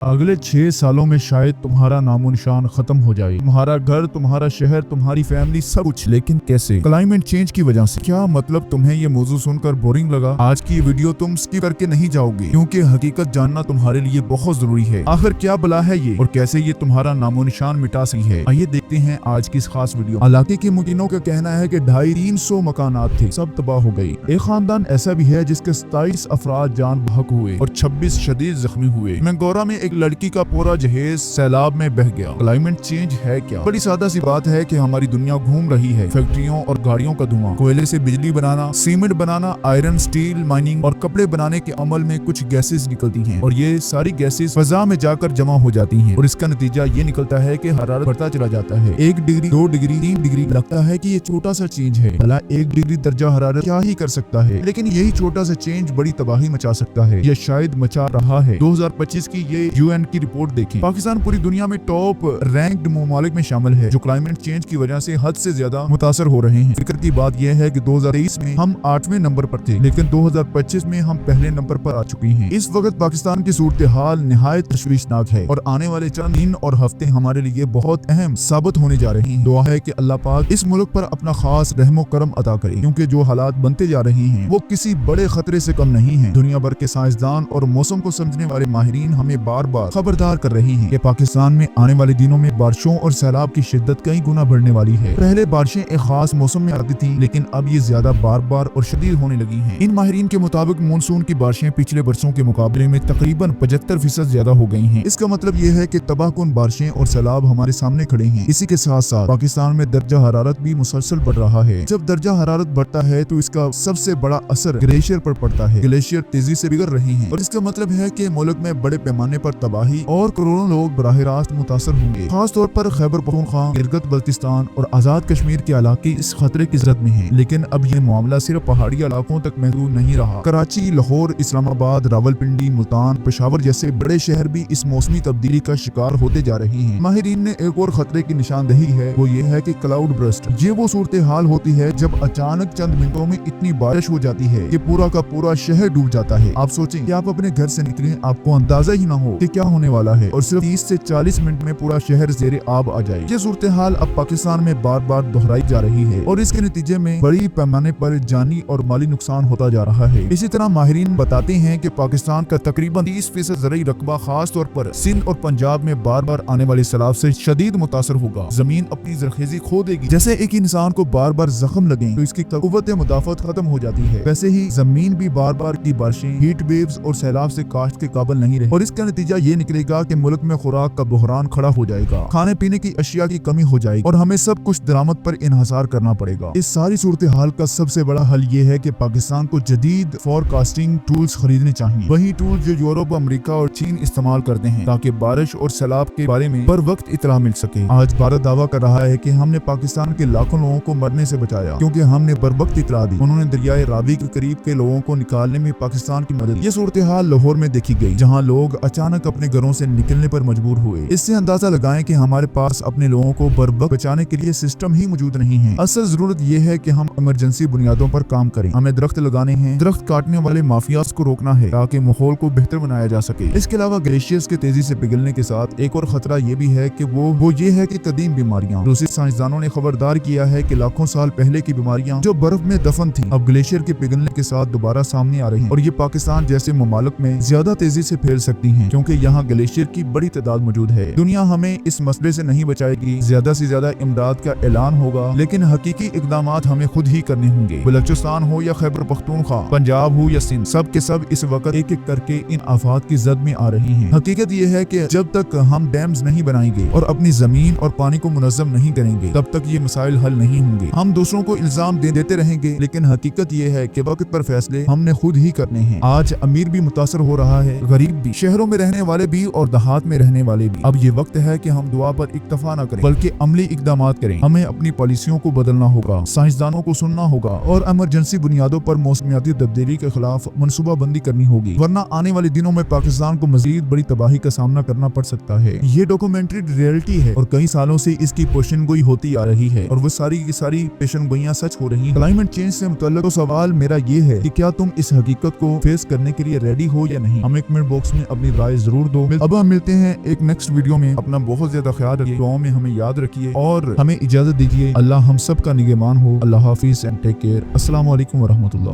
अगले 6 सालों में शायद तुम्हारा नामो निशान खत्म हो जाए। तुम्हारा घर, तुम्हारा शहर, तुम्हारी फैमिली, सब कुछ। लेकिन कैसे? क्लाइमेट चेंज की वजह से। क्या मतलब तुम्हें ये मौजू सुनकर बोरिंग लगा? आज की ये वीडियो तुम स्किप करके नहीं जाओगे, क्योंकि हकीकत जानना तुम्हारे लिए बहुत जरूरी है। आखिर क्या बला है ये और कैसे ये तुम्हारा नामो निशान मिटा सकी है? आइए देखते हैं आज की इस खास वीडियो। इलाके के मुकीनों का कहना है कि 250-300 मकानात थे, सब तबाह हो गई। एक खानदान ऐसा भी है जिसके 27 अफराद जान बहक हुए और 26 शदीद जख्मी हुए। मैंगोरा में एक लड़की का पूरा जहेज सैलाब में बह गया। क्लाइमेट चेंज है क्या? बड़ी सादा सी बात है कि हमारी दुनिया घूम रही है। फैक्ट्रियों और गाड़ियों का धुआं, कोयले से बिजली बनाना, सीमेंट बनाना, आयरन, स्टील, माइनिंग और कपड़े बनाने के अमल में कुछ गैसेस निकलती हैं और ये सारी गैसेस फजा में जाकर जमा हो जाती हैं और इसका नतीजा ये निकलता है कि हरारत बढ़ता चला जाता है। 1 डिग्री, 2 डिग्री, 3 डिग्री। लगता है कि ये छोटा सा चेंज है, भला 1 डिग्री दर्जा हरारत क्या ही कर सकता है, लेकिन यही छोटा सा चेंज बड़ी तबाही मचा सकता है या शायद मचा रहा है। 2025 की ये UN की रिपोर्ट देखें। पाकिस्तान पूरी दुनिया में टॉप रैंक्ड ममालिक में शामिल है जो क्लाइमेट चेंज की वजह से हद से ज्यादा मुतासर हो रहे हैं। फिक्र की बात यह है कि 2023 में हम 8वें नंबर पर थे, लेकिन 2025 में हम पहले नंबर पर आ चुके हैं। इस वक्त पाकिस्तान की सूरत हाल निहायत तशवीशनाक है और आने वाले चंद दिन और हफ्ते हमारे लिए बहुत अहम साबित होने जा रहे हैं। दुआ है कि अल्लाह पाक इस मुल्क पर अपना खास रहमो करम अता करे, क्योंकि जो हालात बनते जा रहे हैं वो किसी बड़े खतरे से कम नहीं है। दुनिया भर के साइंसदान और मौसम को समझने वाले माहिरीन हमें बार बार खबरदार कर रही हैं कि पाकिस्तान में आने वाले दिनों में बारिशों और सैलाब की शिद्दत कई गुना बढ़ने वाली है। पहले बारिशें एक खास मौसम में आती थीं, लेकिन अब ये ज्यादा बार बार और शदीद होने लगी हैं। इन माहिरीन के मुताबिक मानसून की बारिशें पिछले बरसों के मुकाबले में तकरीबन 75% ज्यादा हो गई हैं। इसका मतलब ये है कि तबाहकुन बारिशें और सैलाब हमारे सामने खड़े हैं। इसी के साथ साथ पाकिस्तान में दर्जा हरारत भी मुसलसल बढ़ रहा है। जब दर्जा हरारत बढ़ता है तो इसका सबसे बड़ा असर ग्लेशियर पर पड़ता है। ग्लेशियर तेजी से बिगड़ रहे हैं और इसका मतलब है कि मुल्क में बड़े पैमाने पर तबाही और करोड़ों लोग बराह रास्त मुतासर होंगे। खास तौर पर खैबर पख्तूनख्वा, गिलगित बल्तिस्तान और आजाद कश्मीर के इलाके इस खतरे की जद में हैं। लेकिन अब ये मामला सिर्फ पहाड़ी इलाकों तक महदूद नहीं रहा। कराची, लाहौर, इस्लामाबाद, रावलपिंडी, मुल्तान, पेशावर जैसे बड़े शहर भी इस मौसमी तब्दीली का शिकार होते जा रहे हैं। माहिरीन ने एक और खतरे की निशानदही है, वो ये है कि क्लाउड बर्स्ट। ये वो सूरत हाल होती है जब अचानक चंद मिनटों में इतनी बारिश हो जाती है कि पूरा का पूरा शहर डूब जाता है। आप सोचें कि आप अपने घर से निकलें, आपको अंदाजा ही ना हो कि क्या होने वाला है और सिर्फ 30 से 40 मिनट में पूरा शहर ज़ेरे आब आ जाए। ये सूरत हाल अब पाकिस्तान में बार बार दोहराई जा रही है और इसके नतीजे में बड़ी पैमाने पर जानी और माली नुकसान होता जा रहा है। इसी तरह माहिरीन बताते हैं कि पाकिस्तान का तकरीबन 30% ज़राई रकबा खास तौर पर सिंध और पंजाब में बार बार आने वाले सैलाब से शदीद मुतासर होगा। जमीन अपनी जरखेजी खो देगी। जैसे एक इंसान को बार बार जख्म लगे तो इसकी कुव्वत मुदाफत खत्म हो जाती है, वैसे ही जमीन भी बार बार की बारिशें, हीट वेव्स और सैलाब से काश्त के काबिल नहीं रहे और इसका नतीजा ये निकलेगा कि मुल्क में खुराक का बहरान खड़ा हो जाएगा, खाने पीने की अशिया की कमी हो जाएगी और हमें सब कुछ दरामद पर इन्हसार करना पड़ेगा। इस सारी सूरत हाल का सबसे बड़ा हल ये है कि पाकिस्तान को जदीद फोरकास्टिंग टूल्स खरीदने चाहिए, वही टूल जो यूरोप, अमेरिका और चीन इस्तेमाल करते हैं, ताकि बारिश और सैलाब के बारे में बर वक्त इतला मिल सके। आज भारत दावा कर रहा है कि हमने पाकिस्तान के लाखों लोगों को मरने से बचाया क्योंकि हमने बर वक्त इतला दी। उन्होंने दरियाए रावी के करीब के लोगों को निकालने में पाकिस्तान की मदद। ये सूरत हाल लाहौर में देखी गई, जहाँ लोग अचानक अपने घरों से निकलने पर मजबूर हुए। इससे अंदाजा लगाएं कि हमारे पास अपने लोगों को बर वक्त बचाने के लिए सिस्टम ही मौजूद नहीं है। असल जरूरत यह है कि हम इमरजेंसी बुनियादों पर काम करें। हमें दरख्त लगाने हैं, दरख्त काटने वाले माफियाज को रोकना है ताकि माहौल को बेहतर बनाया जा सके। इसके अलावा ग्लेशियर्स के तेजी से पिघलने के साथ एक और खतरा ये भी है कि वो ये है कि कदीम बीमारियां। रूसी साइंसदानों ने खबरदार किया है कि लाखों साल पहले की बीमारियां जो बर्फ में दफन थी अब ग्लेशियर के पिघलने के साथ दोबारा सामने आ रही हैं और ये पाकिस्तान जैसे ममालिक में ज्यादा तेजी से फैल सकती हैं क्योंकि यहाँ ग्लेशियर की बड़ी तादाद मौजूद है। दुनिया हमें इस मसले से नहीं बचाएगी। ज्यादा से ज्यादा इमदाद का ऐलान होगा, लेकिन हकीकी इकदामात हमें खुद ही करने होंगे। बलूचिस्तान हो या खैबर पख्तूनख्वा, पंजाब हो या सिंध, सब के सब इस वक्त एक एक करके इन आफात की जद में आ रही हैं। हकीकत यह है कि जब तक हम डैम्स नहीं बनाएंगे और अपनी जमीन और पानी को मुनज़्ज़म नहीं करेंगे तब तक ये मसाइल हल नहीं होंगे। हम दूसरों को इल्जाम देते रहेंगे, लेकिन हकीकत यह है कि वक्त पर फैसले हमने खुद ही करने हैं। आज अमीर भी मुतासर हो रहा है, गरीब भी, शहरों में रहने वाले भी और देहात में रहने वाले भी। अब ये वक्त है कि हम दुआ पर इक्तफा न करें बल्कि अमली इकदामात करें। हमें अपनी पॉलिसियों को बदलना होगा, साइंसदानों को सुनना होगा और इमरजेंसी बुनियादों पर मौसमियाती तब्दीली के खिलाफ मनसूबा बंदी करनी होगी, वरना आने वाले दिनों में पाकिस्तान को मजीद बड़ी तबाही का सामना करना पड़ सकता है। ये डॉक्यूमेंट्री रियलिटी है और कई सालों से इसकी पेशेनगोई होती आ रही है और वो सारी की सारी पेशेनगोइयां सच हो रही हैं। क्लाइमेट चेंज से मुतल्लिक सवाल मेरा ये है कि क्या तुम इस हकीकत को फेस करने के लिए रेडी हो या नहीं? हमें कमेंट बॉक्स में अपनी राय ضرور دو۔ اب ہم ملتے ہیں ایک نیکسٹ ویڈیو میں، اپنا بہت زیادہ خیال رکھیے، دعاؤں میں ہمیں یاد رکھیے اور ہمیں اجازت دیجیے۔ اللہ ہم سب کا نگہبان ہو۔ اللہ حافظ اینڈ ٹیک کیئر۔ السلام علیکم ورحمۃ اللہ۔